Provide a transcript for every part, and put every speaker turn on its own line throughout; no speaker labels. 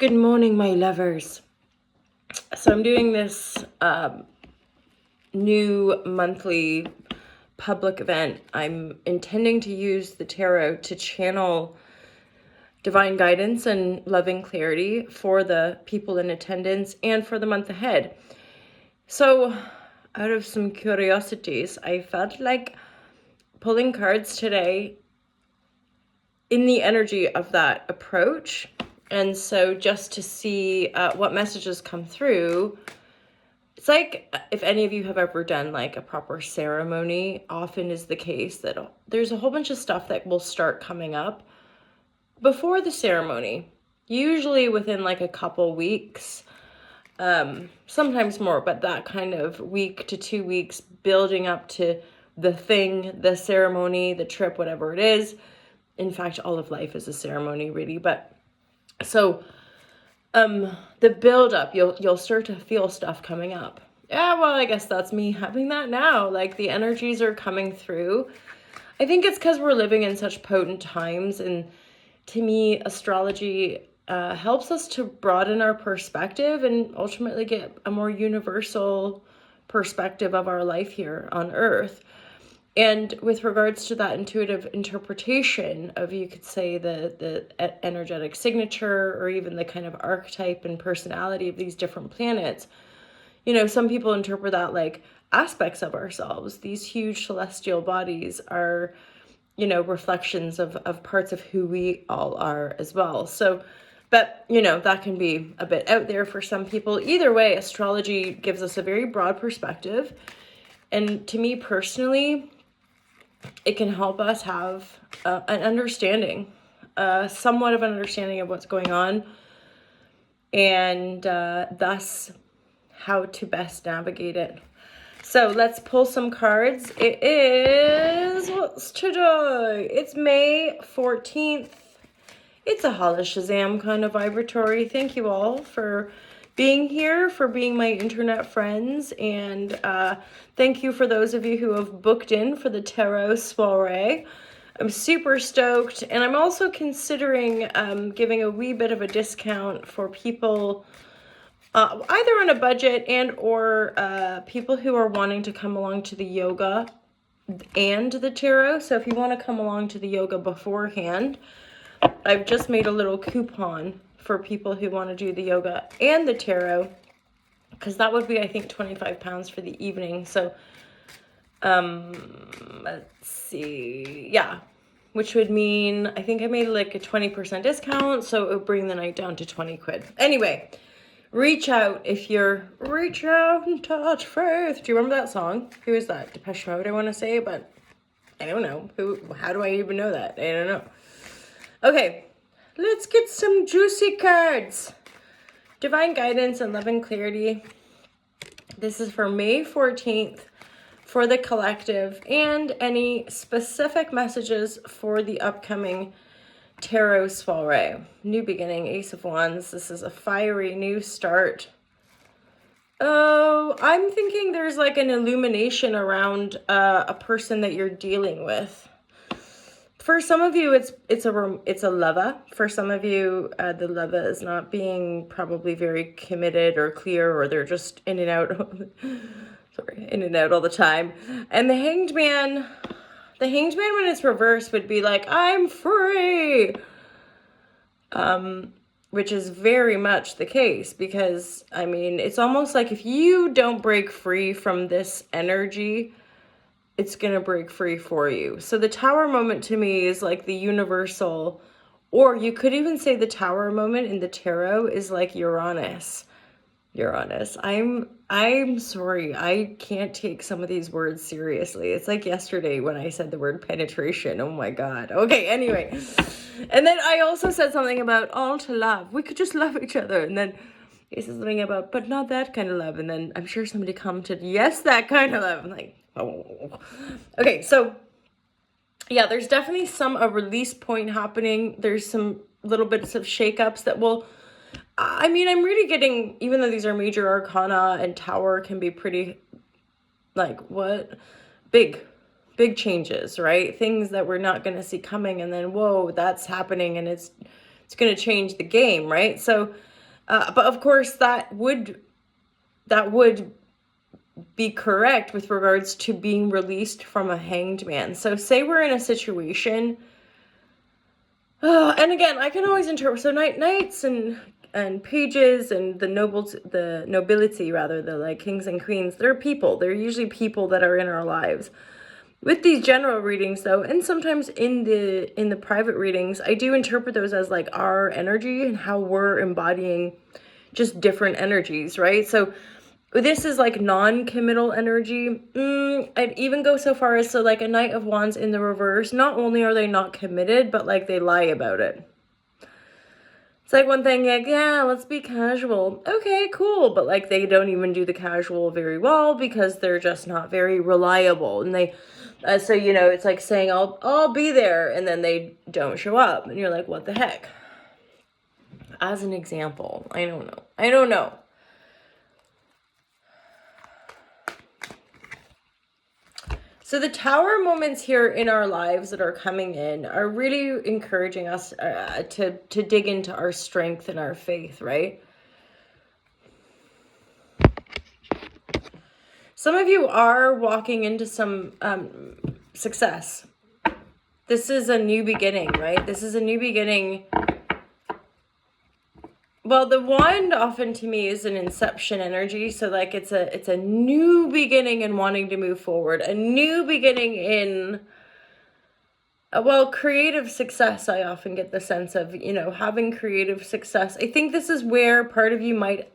Good morning, my lovers. So I'm doing this new monthly public event. I'm intending to use the tarot to channel divine guidance and loving clarity for the people in attendance and for the month ahead. So out of some curiosities, I felt like pulling cards today in the energy of that approach. And so just to see what messages come through, it's like if any of you have ever done like a proper ceremony, often is the case that there's a whole bunch of stuff that will start coming up before the ceremony, usually within like a couple weeks, sometimes more, but that kind of week to 2 weeks building up to the thing, the ceremony, the trip, whatever it is. In fact, all of life is a ceremony, really. But so the build up, you'll start to feel stuff coming up. Yeah, well, I guess that's me having that now. Like the energies are coming through. I think it's because we're living in such potent times, and to me, astrology helps us to broaden our perspective and ultimately get a more universal perspective of our life here on Earth. And with regards to that intuitive interpretation of, you could say, the energetic signature or even the kind of archetype and personality of these different planets, you know, some people interpret that like aspects of ourselves. These huge celestial bodies are, you know, reflections of parts of who we all are as well. So, but, you know, that can be a bit out there for some people. Either way, astrology gives us a very broad perspective. And to me personally, it can help us have an understanding, somewhat of an understanding of what's going on, and thus how to best navigate it. So let's pull some cards. It is, what's today? It's May 14th. It's a Holla Shazam kind of vibratory. Thank you all for being here, for being my internet friends, and thank you for those of you who have booked in for the tarot soiree. I'm super stoked, and I'm also considering giving a wee bit of a discount for people either on a budget and or people who are wanting to come along to the yoga and the tarot. So if you want to come along to the yoga beforehand, I've just made a little coupon for people who want to do the yoga and the tarot, because that would be, I think, £25 for the evening. So let's see, yeah, which would mean I think I made like a 20% discount, so it would bring the night down to 20 quid. Anyway, reach out if you're, reach out and touch faith. Do you remember that song? Who is that? Depeche Mode, I want to say, but I don't know. How do I even know that? I don't know. Okay, let's get some juicy cards. Divine guidance and love and clarity. This is for May 14th for the collective, and any specific messages for the upcoming tarot soiree. New beginning, Ace of Wands. This is a fiery new start. Oh, I'm thinking there's like an illumination around a person that you're dealing with. For some of you, it's a lover. For some of you, the lover is not being probably very committed or clear, or they're just in and out. In and out all the time. And the Hanged Man when it's reversed would be like, I'm free. Which is very much the case, because I mean, it's almost like if you don't break free from this energy, it's going to break free for you. So the Tower moment to me is like the universal, or you could even say the Tower moment in the tarot is like Uranus. I'm sorry. I can't take some of these words seriously. It's like yesterday when I said the word penetration. Oh my God. Okay, anyway. And then I also said something about all to love. We could just love each other. And then he said something about, but not that kind of love. And then I'm sure somebody commented, yes, that kind of love. I'm like, oh. Okay, so yeah, there's definitely a release point happening. There's some little bits of shakeups that will, I mean, I'm really getting, even though these are major arcana and Tower can be pretty, like, what? Big changes, right? Things that we're not going to see coming, and then, whoa, that's happening, and it's going to change the game, right? So But of course, that would be correct with regards to being released from a hanged man. So say we're in a situation, and again, I can always interpret. So knights and pages and the nobility rather, the like kings and queens, they're people. They're usually people that are in our lives. With these general readings though, and sometimes in the private readings, I do interpret those as like our energy and how we're embodying just different energies, right? So this is like non-committal energy. I'd even go so far as to like a Knight of Wands in the reverse. Not only are they not committed, but like they lie about it. It's like one thing, like, yeah, let's be casual. Okay, cool. But like they don't even do the casual very well because they're just not very reliable. And they, so, you know, it's like saying, I'll be there. And then they don't show up. And you're like, what the heck? As an example, I don't know. So the Tower moments here in our lives that are coming in are really encouraging us to dig into our strength and our faith, right? Some of you are walking into some success. This is a new beginning, right? This is a new beginning. Well, the wand often to me is an inception energy. So like it's a new beginning and wanting to move forward. A new beginning in, well, creative success. I often get the sense of, you know, having creative success. I think this is where part of you might,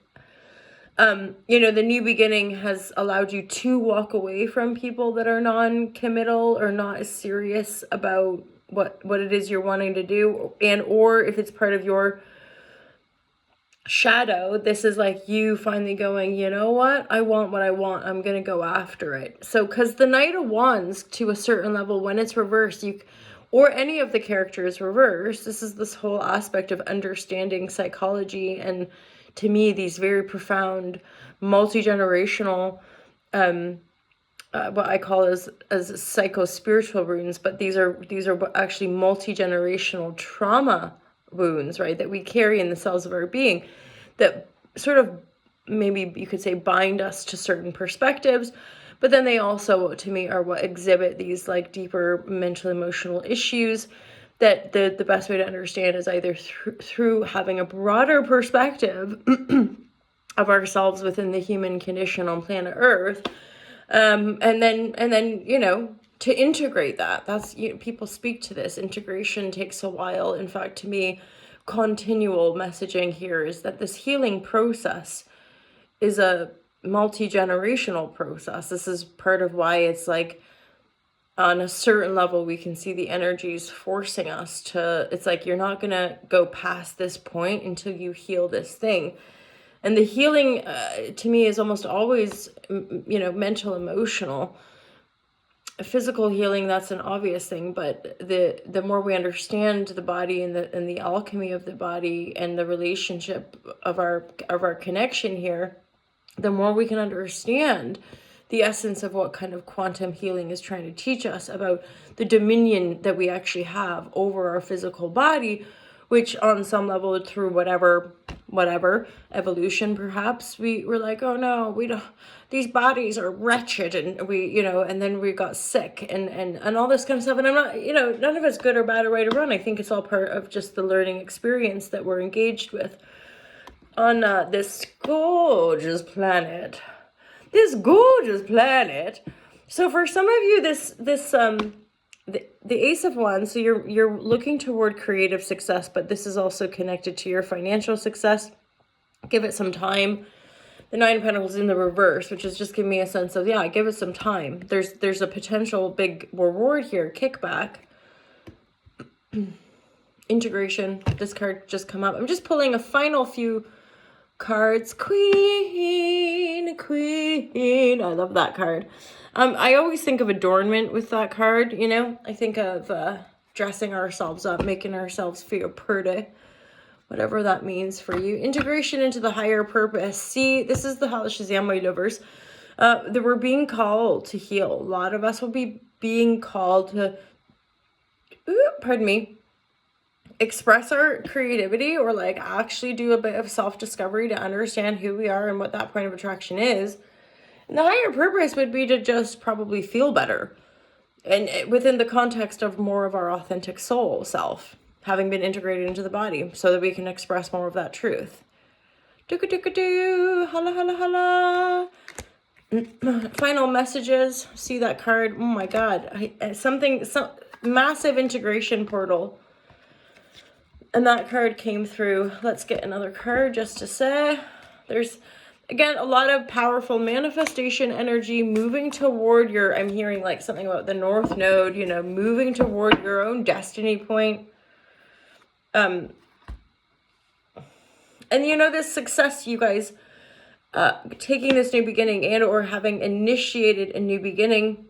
you know, the new beginning has allowed you to walk away from people that are non-committal or not as serious about what it is you're wanting to do. And, or if it's part of your shadow, this is like you finally going, you know what I want, I'm gonna go after it. So because the Knight of Wands, to a certain level, when it's reversed, you, or any of the characters reversed, this is this whole aspect of understanding psychology, and to me these very profound multi-generational what I call as psycho-spiritual wounds, but these are actually multi-generational trauma wounds, right, that we carry in the cells of our being, that sort of, maybe you could say, bind us to certain perspectives, but then they also, to me, are what exhibit these like deeper mental emotional issues that the best way to understand is either through having a broader perspective of ourselves within the human condition on planet Earth, and then you know, to integrate that. That's, you know, people speak to this. Integration takes a while. In fact, to me, continual messaging here is that this healing process is a multi-generational process. This is part of why it's like, on a certain level, we can see the energies forcing us to, it's like, you're not gonna go past this point until you heal this thing. And the healing, to me, is almost always, you know, mental, emotional. Physical healing, that's an obvious thing, but the more we understand the body and the alchemy of the body and the relationship of our connection here, the more we can understand the essence of what kind of quantum healing is trying to teach us about the dominion that we actually have over our physical body, which on some level, through whatever evolution, perhaps we were like, oh no, we don't, these bodies are wretched, and we, you know, and then we got sick and all this kind of stuff. And I'm not, you know, none of it's good or bad or right or wrong. I think it's all part of just the learning experience that we're engaged with on this gorgeous planet. So for some of you, the Ace of Wands, so you're looking toward creative success, but this is also connected to your financial success. Give it some time. The Nine of Pentacles in the reverse, which is just giving me a sense of, yeah, give it some time. There's a potential big reward here, kickback. Integration. This card just come up. I'm just pulling a final few cards. Queen. I love that card. I always think of adornment with that card, you know. I think of dressing ourselves up, making ourselves feel pretty, whatever that means for you. Integration into the higher purpose. See, this is the Hal Shazam, my lovers. That we're being called to heal. A lot of us will be being called to, pardon me, express our creativity, or like actually do a bit of self-discovery to understand who we are and what that point of attraction is. And the higher purpose would be to just probably feel better, and within the context of more of our authentic soul self having been integrated into the body, so that we can express more of that truth. Holla, holla, holla. Final messages. See that card? Oh my god. Some massive integration portal. And that card came through. Let's get another card just to say. There's, again, a lot of powerful manifestation energy moving toward your, I'm hearing like something about the North Node, you know, moving toward your own destiny point. And you know, this success, you guys, taking this new beginning and or having initiated a new beginning,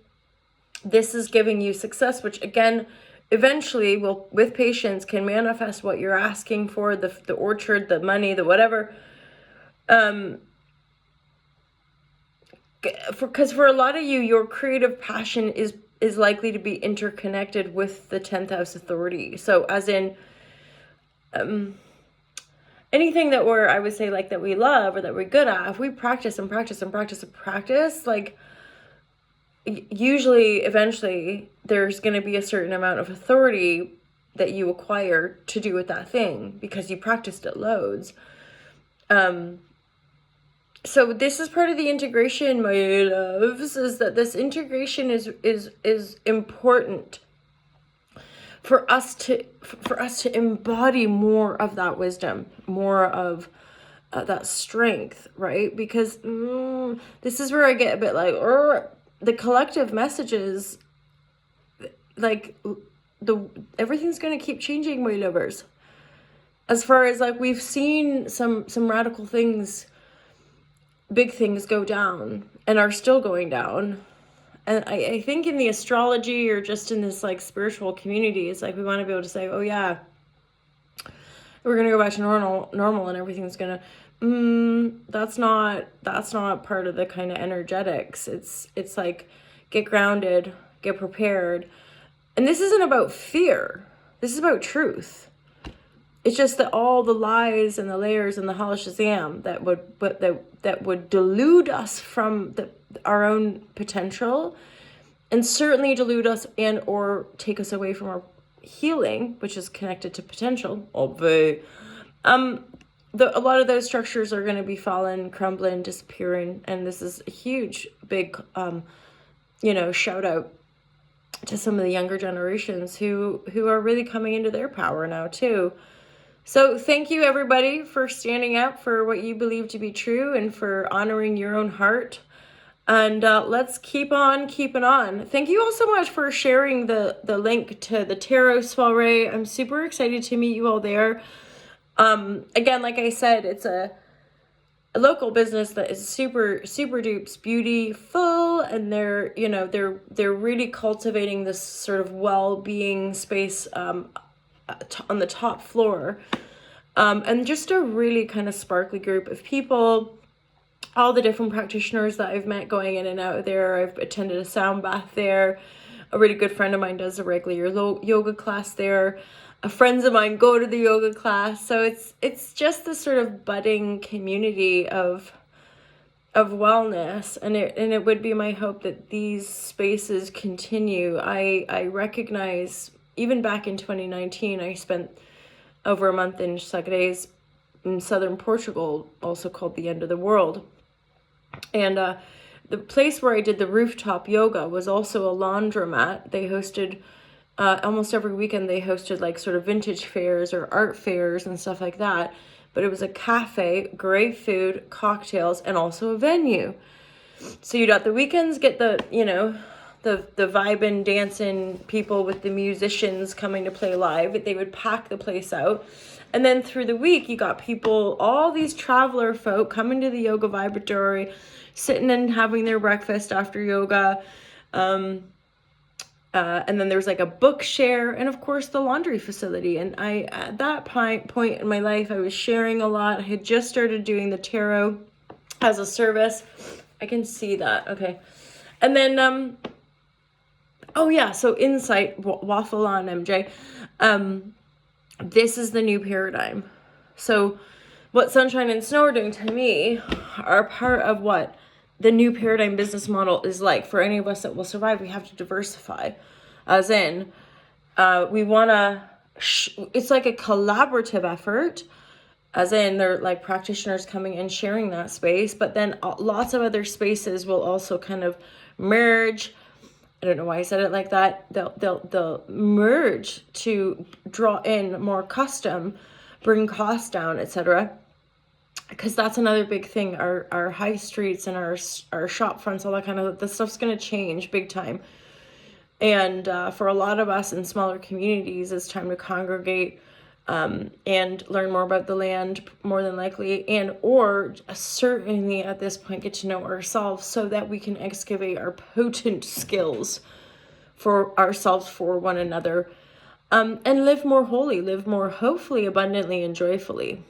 this is giving you success, which again, eventually will, with patience, can manifest what you're asking for, the orchard, the money, the whatever. Because for a lot of you, your creative passion is likely to be interconnected with the 10th house authority. So as in, anything that I would say like that we love or that we're good at, if we practice and practice and practice and practice, like usually eventually there's going to be a certain amount of authority that you acquire to do with that thing because you practiced it loads. So this is part of the integration, my loves, is that this integration is important for us to embody more of that wisdom, more of that strength, right? Because this is where I get a bit like, the collective messages, like everything's going to keep changing, my lovers. As far as like, we've seen some radical things, big things go down and are still going down. And I think in the astrology or just in this like spiritual community, it's like we want to be able to say, oh yeah, we're going to go back to normal and everything's going to, that's not part of the kind of energetics. It's like, get grounded, get prepared. And this isn't about fear. This is about truth. It's just that all the lies and the layers and the halashazam that would delude us from our own potential, and certainly delude us and or take us away from our healing, which is connected to potential. A lot of those structures are going to be falling, crumbling, disappearing, and this is a huge, big, shout out to some of the younger generations who are really coming into their power now too. So thank you everybody for standing up for what you believe to be true and for honoring your own heart. And let's keep on keeping on. Thank you all so much for sharing the link to the tarot soiree. I'm super excited to meet you all there. Again, like I said, it's a local business that is super, super dupes beautiful, and they're really cultivating this sort of well-being space on the top floor, and just a really kind of sparkly group of people, all the different practitioners that I've met going in and out of there. I've attended a sound bath there. A really good friend of mine does a regular yoga class there. Friends of mine go to the yoga class. So it's just this sort of budding community of wellness, and it would be my hope that these spaces continue. I recognize, even back in 2019, I spent over a month in Sagres in southern Portugal, also called the end of the world. And the place where I did the rooftop yoga was also a laundromat. They hosted, almost every weekend, they hosted like sort of vintage fairs or art fairs and stuff like that. But it was a cafe, great food, cocktails, and also a venue. So you'd at the weekends get the vibing, dancing people with the musicians coming to play live. They would pack the place out. And then through the week, you got people, all these traveler folk coming to the yoga vibratory, sitting and having their breakfast after yoga. And then there's like a book share, and of course the laundry facility. And at that point in my life, I was sharing a lot. I had just started doing the tarot as a service. I can see that. Okay. And then, so Insight, waffle on, MJ. this is the new paradigm. So what Sunshine and Snow are doing to me are part of what the new paradigm business model is like. For any of us that will survive, we have to diversify. As in, we want to, it's like a collaborative effort. As in, they're like practitioners coming and sharing that space, but then lots of other spaces will also kind of merge. I don't know why I said it like that. They'll merge to draw in more custom, bring costs down, etc. Because that's another big thing. Our high streets and our shop fronts, all that kind of, the stuff's going to change big time. And for a lot of us in smaller communities, it's time to congregate and learn more about the land, more than likely, and or certainly at this point get to know ourselves so that we can excavate our potent skills for ourselves, for one another, and live more wholly, live more hopefully, abundantly, and joyfully.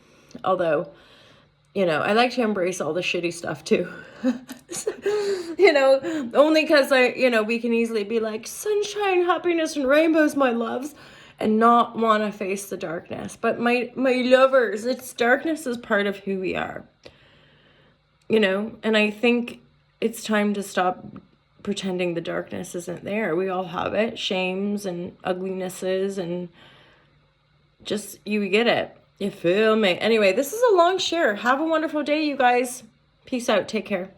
Although, I like to embrace all the shitty stuff too. Only because we can easily be like, sunshine, happiness, and rainbows, my loves, and not want to face the darkness. But my lovers, darkness is part of who we are. And I think it's time to stop pretending the darkness isn't there. We all have it, shames and uglinesses, and just, you get it. You feel me? Anyway, this is a long share. Have a wonderful day, you guys. Peace out. Take care.